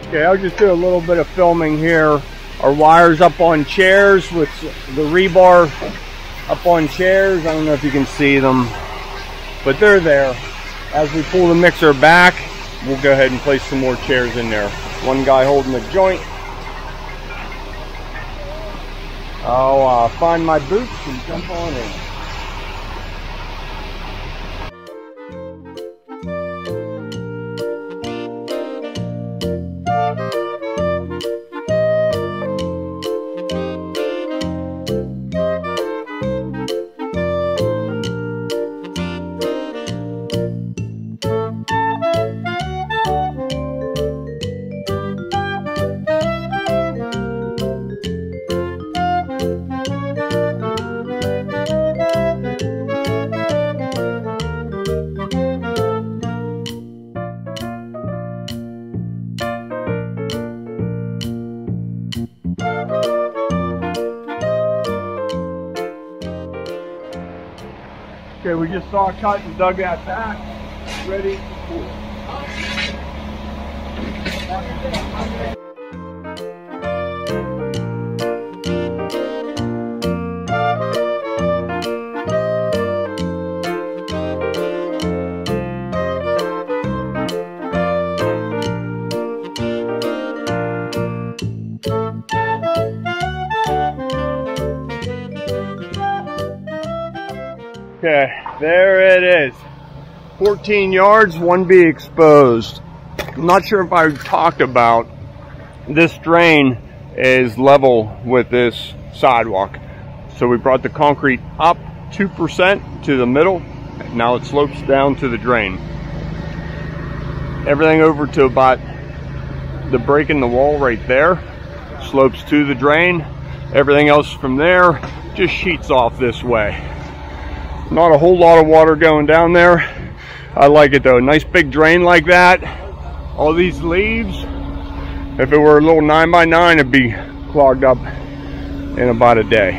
Okay, I'll just do a little bit of filming here. Our wires up on chairs with the rebar up on chairs. I don't know if you can see them, but they're there. As we pull the mixer back, we'll go ahead and place some more chairs in there. One guy holding the joint. I'll find my boots and jump on in. Okay, we just saw a cut and dug that back. Ready to pull. Okay, there it is. 14 yards, 1B exposed. I'm not sure if I talked about this drain is level with this sidewalk. So we brought the concrete up 2% to the middle. Now it slopes down to the drain. Everything over to about the break in the wall right there slopes to the drain. Everything else from there just sheets off this way. Not a whole lot of water going down there. I like it though. Nice big drain like that. All these leaves, if it were a little 9x9, it'd be clogged up in about a day.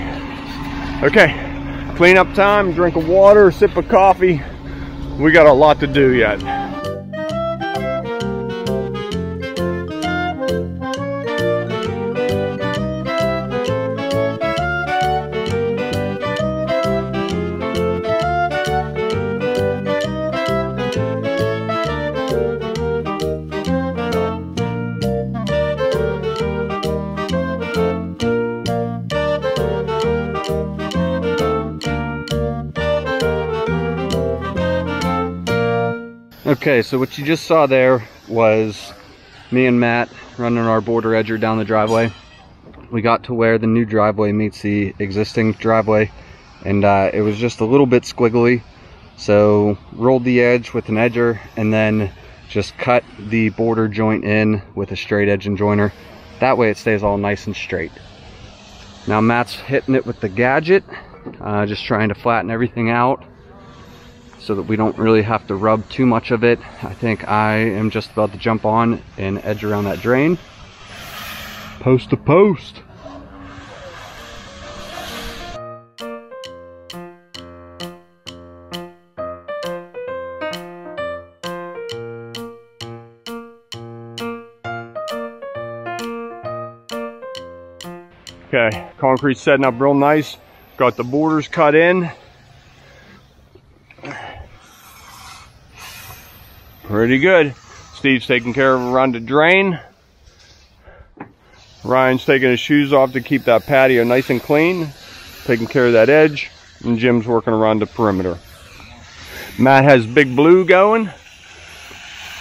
Okay, clean up time, drink of water, sip of coffee. We got a lot to do yet. Okay, so what you just saw there was me and Matt running our border edger down the driveway. We got to where the new driveway meets the existing driveway, and it was just a little bit squiggly. So rolled the edge with an edger and then just cut the border joint in with a straight edge and joiner. That way it stays all nice and straight. Now Matt's hitting it with the gadget, just trying to flatten everything out so that we don't really have to rub too much of it. I think I am just about to jump on and edge around that drain. Post to post. Okay, concrete's setting up real nice. Got the borders cut in. Pretty good. Steve's taking care of around the drain. Ryan's taking his shoes off to keep that patio nice and clean. Taking care of that edge. And Jim's working around the perimeter. Matt has Big Blue going.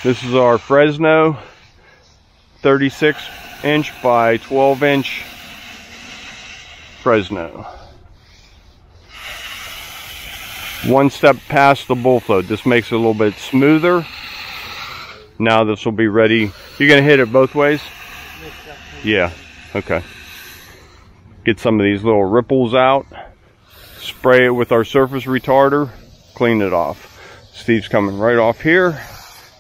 This is our Fresno 36-inch by 12-inch Fresno. One step past the bull float. This makes it a little bit smoother. Now this will be ready. You're gonna hit it both ways? Yeah, okay. Get some of these little ripples out. Spray it with our surface retarder. Clean it off. Steve's coming right off here.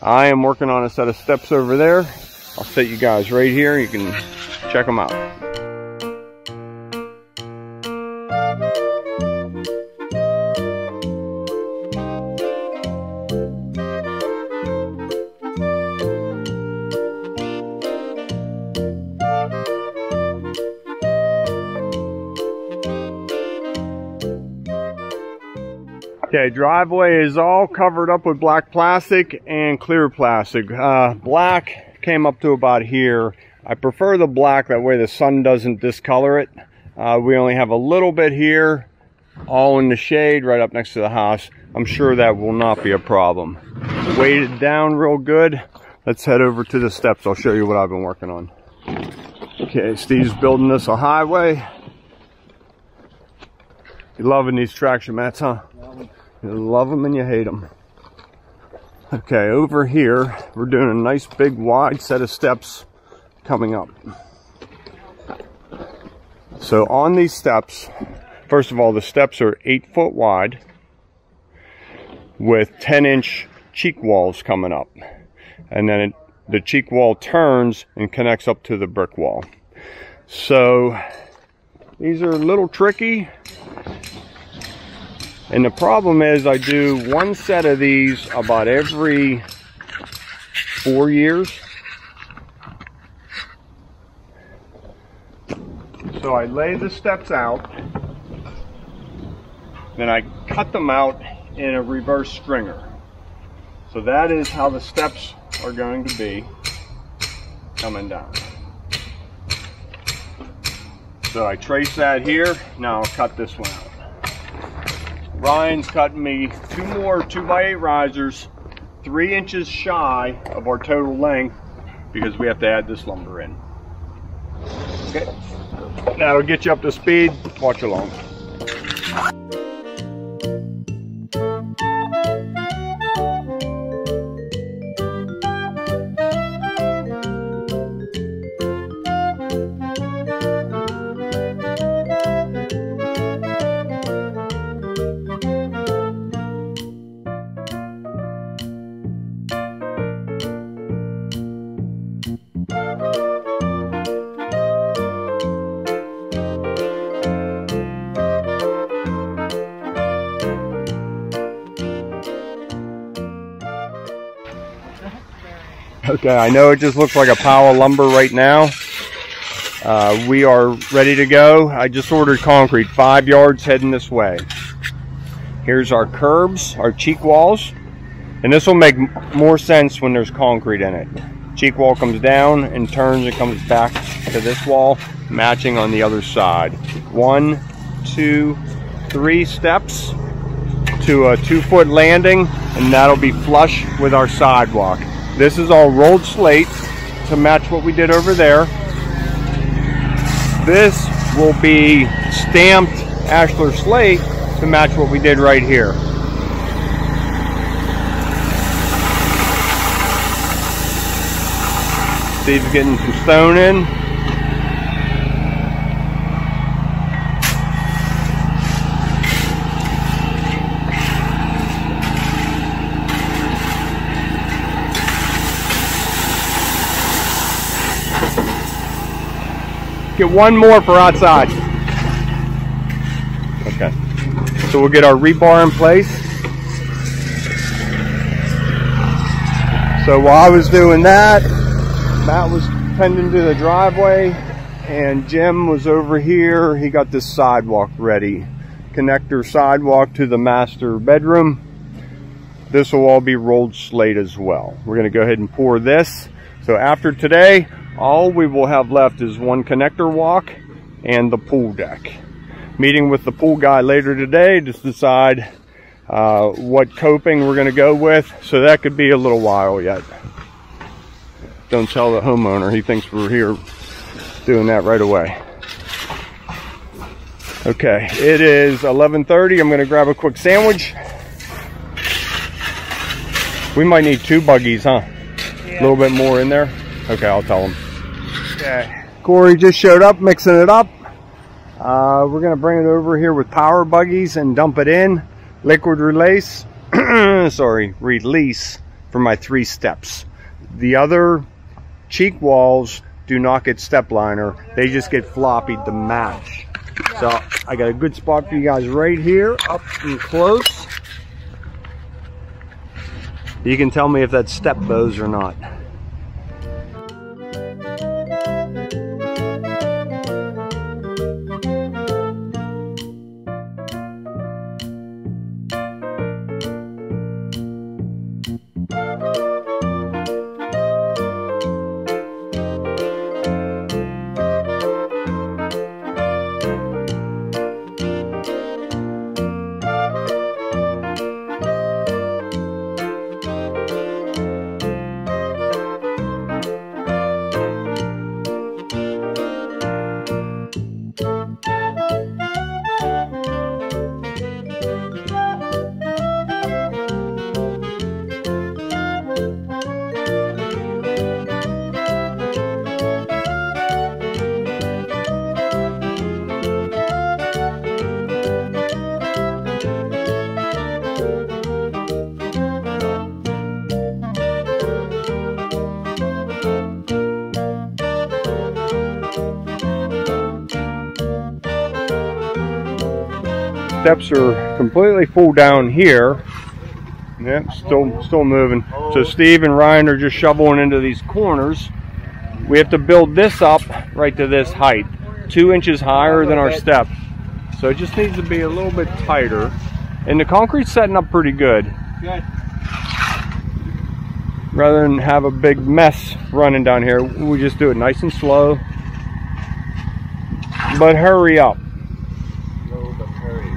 I am working on a set of steps over there. I'll set you guys right here. You can check them out. Okay, driveway is all covered up with black plastic and clear plastic. Black came up to about here. I prefer the black, that way the sun doesn't discolor it. We only have a little bit here, all in the shade right up next to the house. I'm sure that will not be a problem. Weighted down real good. Let's head over to the steps. I'll show you what I've been working on. Okay, Steve's building us a highway. You loving these traction mats, huh? You love them and you hate them. Okay, over here, we're doing a nice big wide set of steps coming up. So on these steps, first of all, the steps are 8 foot wide with 10-inch cheek walls coming up. And then the cheek wall turns and connects up to the brick wall. So these are a little tricky. And the problem is I do one set of these about every 4 years. So I lay the steps out, then I cut them out in a reverse stringer. So that is how the steps are going to be coming down. So I trace that here, now I'll cut this one out. Ryan's cutting me 2 more 2x8 risers, 3 inches shy of our total length, because we have to add this lumber in. Okay, that'll get you up to speed. Watch along. Okay, I know it just looks like a pile of lumber right now. We are ready to go. I just ordered concrete, 5 yards heading this way. Here's our curbs, our cheek walls. And this will make more sense when there's concrete in it. Cheek wall comes down and turns and comes back to this wall, matching on the other side. 1, 2, 3 steps to a 2-foot landing, and that'll be flush with our sidewalk. This is all rolled slate to match what we did over there. This will be stamped ashlar slate to match what we did right here. Steve's getting some stone in. Get 1 more for outside. Okay. So we'll get our rebar in place. So while I was doing that, Matt was tending to the driveway and Jim was over here. He got this sidewalk ready. Connector sidewalk to the master bedroom. This will all be rolled slate as well. We're going to go ahead and pour this. So after today, all we will have left is 1 connector walk and the pool deck. Meeting with the pool guy later today to decide what coping we're going to go with. So that could be a little while yet. Don't tell the homeowner. He thinks we're here doing that right away. Okay, it is 11:30. I'm going to grab a quick sandwich. We might need 2 buggies, huh? Yeah. A little bit more in there. Okay, I'll tell him. Okay, Corey just showed up mixing it up. We're going to bring it over here with power buggies and dump it in. Liquid release, release for my 3 steps. The other cheek walls do not get step liner. They just get floppied to match. So I got a good spot for you guys right here, up and close. You can tell me if that's step bows or not. Steps are completely full down here. Yep, still moving. So Steve and Ryan are just shoveling into these corners. We have to build this up right to this height, 2 inches higher than our step. So it just needs to be a little bit tighter. And the concrete's setting up pretty good. Good. Rather than have a big mess running down here, we just do it nice and slow. But hurry up. No, but hurry.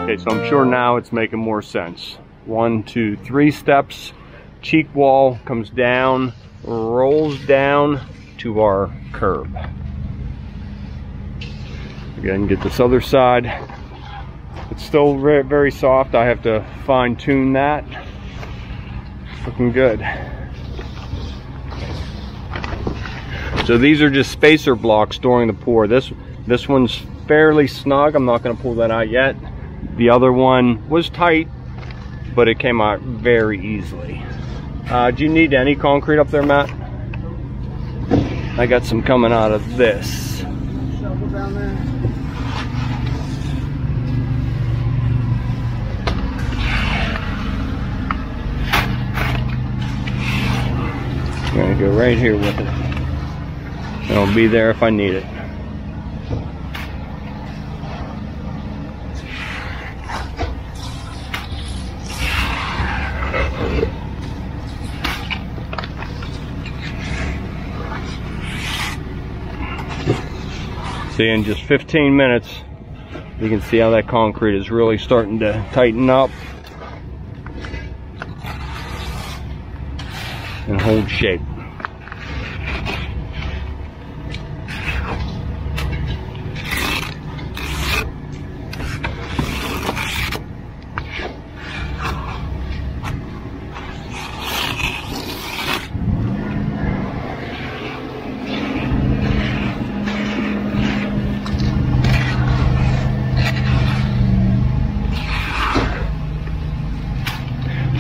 Okay, so I'm sure now it's making more sense. 1, 2, 3 steps. Cheek wall comes down, rolls down to our curb. Again, get this other side. It's still very soft. I have to fine tune that. Looking good. So these are just spacer blocks storing the pour. This one's fairly snug. I'm not going to pull that out yet. The other one was tight, but it came out very easily. Do you need any concrete up there, Matt? I got some coming out of this. Shovel down there. I'm gonna go right here with it. It'll be there if I need it. See, in just 15 minutes, you can see how that concrete is really starting to tighten up and hold shape.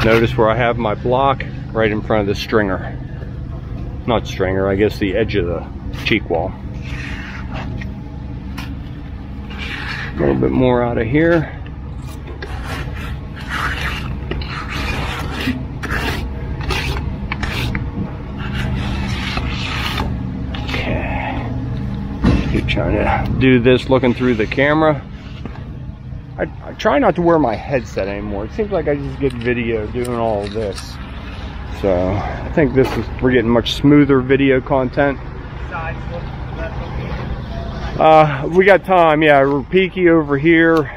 Notice where I have my block right in front of the stringer. Not stringer, I guess the edge of the cheek wall. A little bit more out of here. Okay. Keep trying to do this looking through the camera. I try not to wear my headset anymore. It seems like I just get video doing all of this. So I think we're getting much smoother video content. We got time, yeah. We're peaky over here.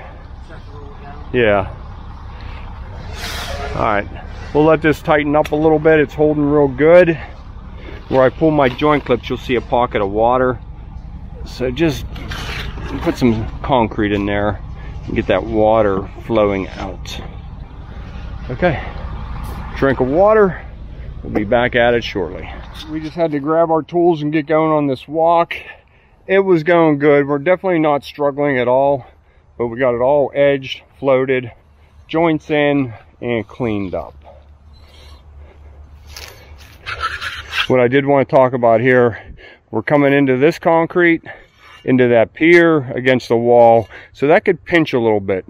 Yeah. Alright. We'll let this tighten up a little bit. It's holding real good. Where I pull my joint clips, you'll see a pocket of water. So just put some concrete in there and get that water flowing out. Okay, drink of water. We'll be back at it shortly. We just had to grab our tools and get going on this walk. It was going good. We're definitely not struggling at all, but we got it all edged, floated, joints in, and cleaned up. What I did want to talk about here, we're coming into this concrete, into that pier against the wall, so that could pinch a little bit.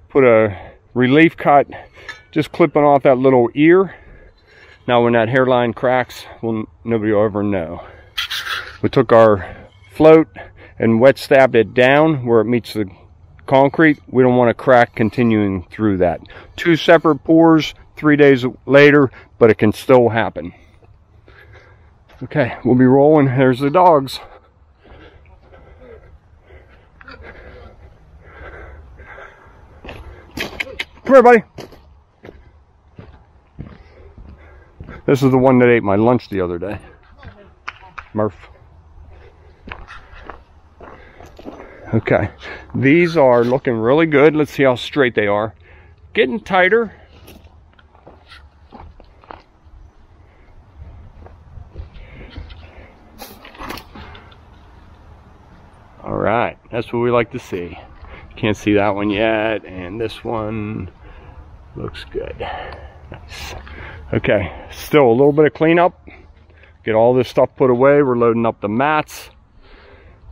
Put a relief cut, just clipping off that little ear. Now when that hairline cracks, well, nobody will ever know. We took our float and wet stabbed it down where it meets the concrete. We don't want to crack continuing through that. 2 separate pours 3 days later, but it can still happen. Okay, we'll be rolling. There's the dogs. Come here, buddy. This is the one that ate my lunch the other day. Murph. Okay, these are looking really good. Let's see how straight they are. Getting tighter. All right, that's what we like to see. Can't see that one yet, and this one looks good. Nice. Okay, still a little bit of cleanup. Get all this stuff put away. We're loading up the mats.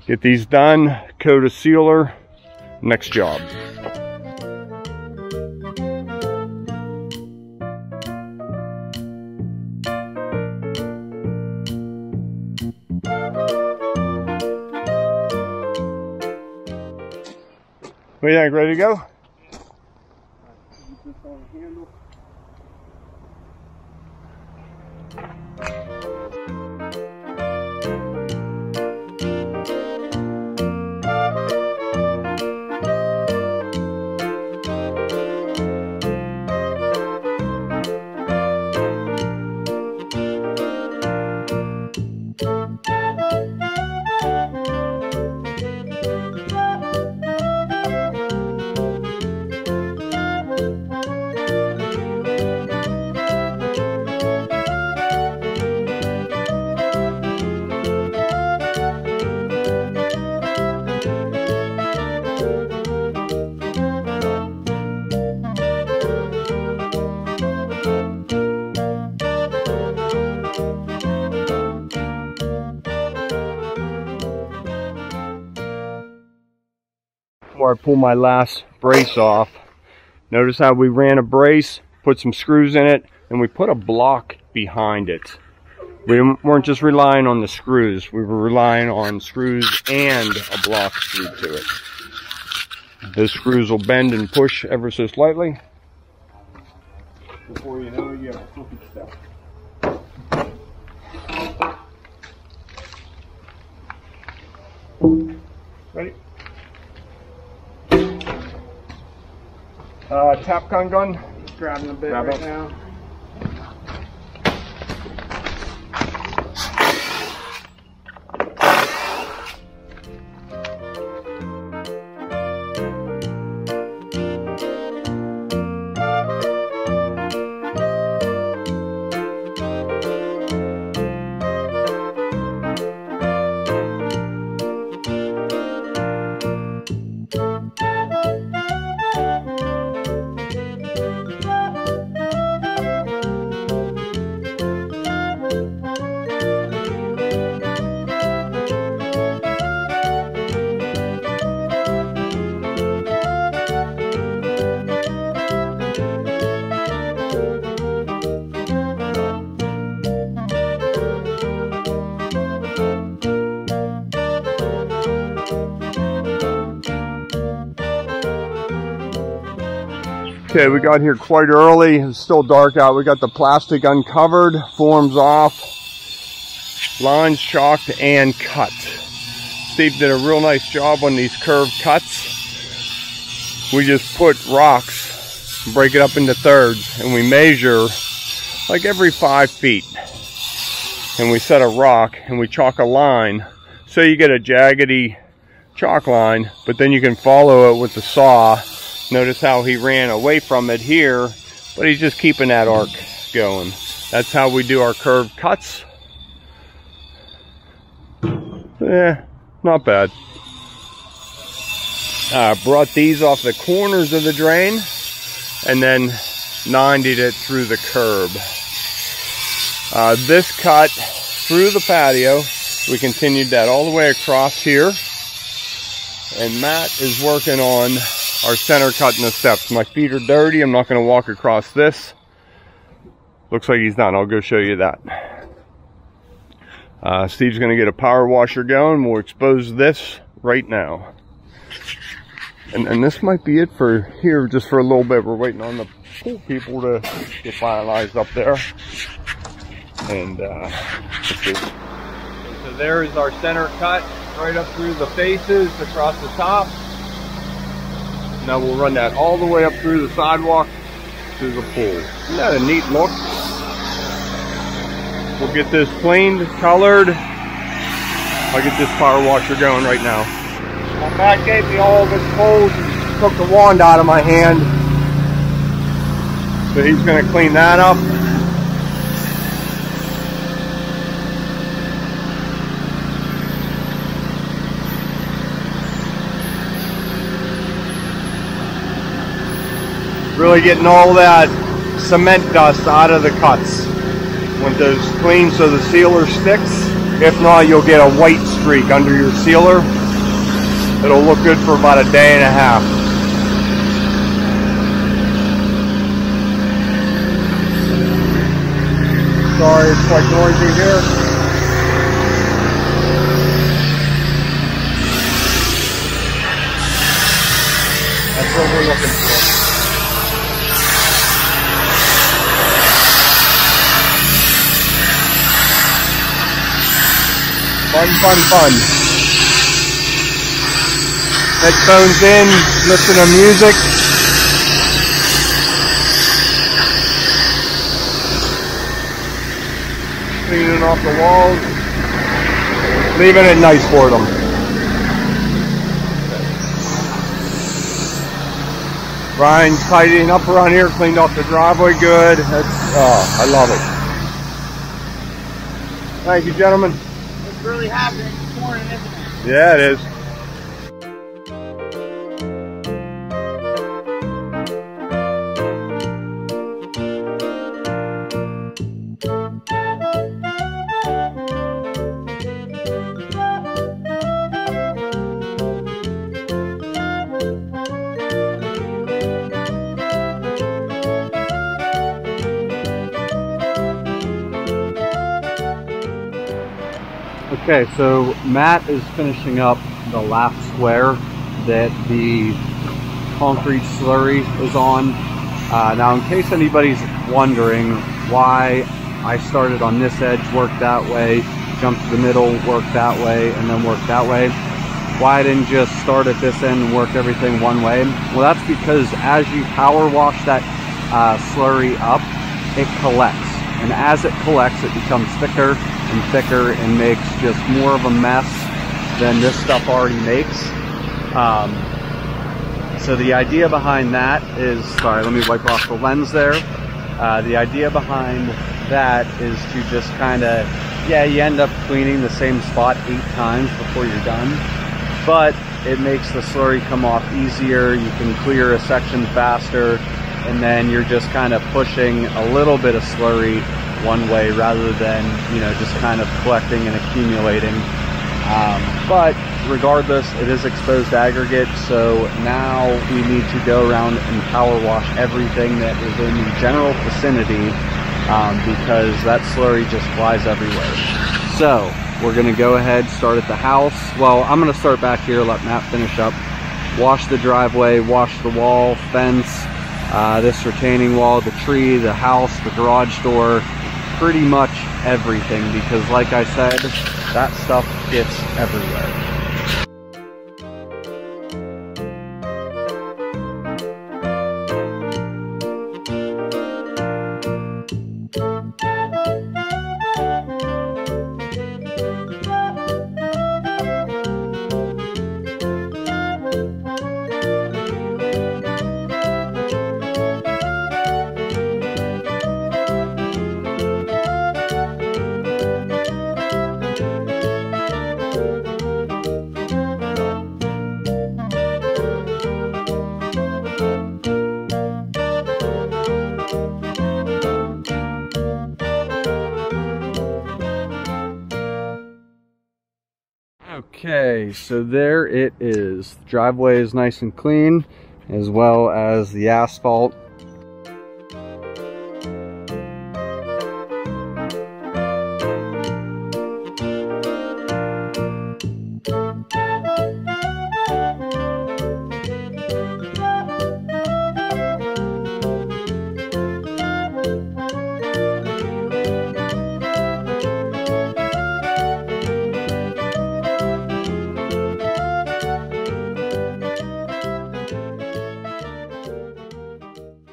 Get these done, coat a sealer, next job. What do you think, ready to go? Before I pull my last brace off, notice how we ran a brace, put some screws in it, and we put a block behind it. We weren't just relying on the screws, we were relying on screws and a block screwed to it. Those screws will bend and push ever so slightly. Before you know it, you have a flippy step. Ready? Tapcon gun. Just grabbing a bit Grab right it. now. Okay, we got here quite early. It's still dark out. We got the plastic uncovered, forms off, lines chalked and cut. Steve did a real nice job on these curved cuts. We just put rocks, break it up into thirds, and we measure like every 5 feet. And we set a rock and we chalk a line so you get a jaggedy chalk line, but then you can follow it with the saw. Notice how he ran away from it here, but he's just keeping that arc going. That's how we do our curved cuts. Not bad. Brought these off the corners of the drain and then 90'd it through the curb. This cut through the patio, we continued that all the way across here. And Matt is working on our center cut in the steps. My feet are dirty. I'm not going to walk across this. Looks like he's done. I'll go show you that. Steve's going to get a power washer going. We'll expose this right now. And this might be it for here just for a little bit. We're waiting on the pool people to get finalized up there. And let's see. So there is our center cut right up through the faces, across the top. Now we'll run that all the way up through the sidewalk to the pool. Isn't that a neat look? We'll get this cleaned, colored. I'll get this power washer going right now. My Matt gave me all of his holes and took the wand out of my hand. So he's going to clean that up. Really getting all that cement dust out of the cuts. Want those clean so the sealer sticks. If not, you'll get a white streak under your sealer. It'll look good for about a day and a half. Sorry, it's quite noisy here. That's what we're looking for. Fun, fun, fun. Headphones in, listen to music. Cleaning off the walls. Leaving it nice for them. Brian's tidying up around here, cleaned off the driveway good. I love it. Thank you, gentlemen. It's really happening this morning, isn't it? Yeah, it is. Okay, so Matt is finishing up the last square that the concrete slurry is on. Now, in case anybody's wondering why I started on this edge, worked that way, jumped to the middle, worked that way, and then worked that way, why I didn't just start at this end and work everything one way. Well, that's because as you power wash that slurry up, it collects. And as it collects, it becomes thicker and thicker and makes just more of a mess than this stuff already makes. So the idea behind that is, sorry, let me wipe off the lens there. The idea behind that is to just kind of, yeah, you end up cleaning the same spot 8 times before you're done, but it makes the slurry come off easier. You can clear a section faster, and then you're just kind of pushing a little bit of slurry one way rather than, you know, just kind of collecting and accumulating. But regardless, it is exposed aggregate, so now we need to go around and power wash everything that is in the general vicinity, because that slurry just flies everywhere. So we're going to go ahead, start at the house. Well, I'm going to start back here, let Matt finish up. Wash the driveway, wash the wall, fence, this retaining wall, the tree, the house, the garage door, pretty much everything, because like I said, that stuff gets everywhere. Okay, so there it is. The driveway is nice and clean, as well as the asphalt.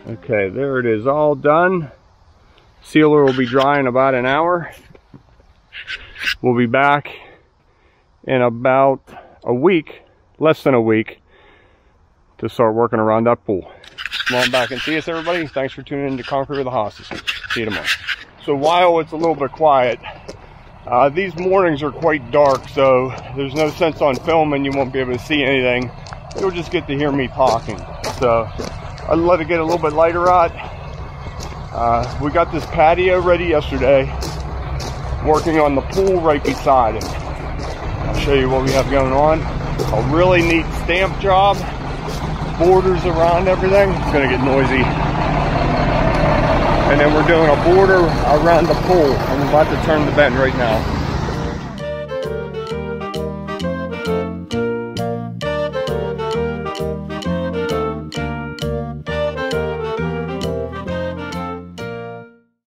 Okay, there it is, all done. Sealer will be dry in about an hour. We'll be back in about a week, less than a week, to start working around that pool. Come on back and see us, everybody. Thanks for tuning in to Conquer the Hosses. See you tomorrow. So while it's a little bit quiet, these mornings are quite dark, so there's no sense on filming. You won't be able to see anything. You'll just get to hear me talking. So I let it get a little bit lighter out. We got this patio ready yesterday, working on the pool right beside it. I'll show you what we have going on. A really neat stamp job. Borders around everything. It's gonna get noisy. And then we're doing a border around the pool. I'm about to turn the bend right now.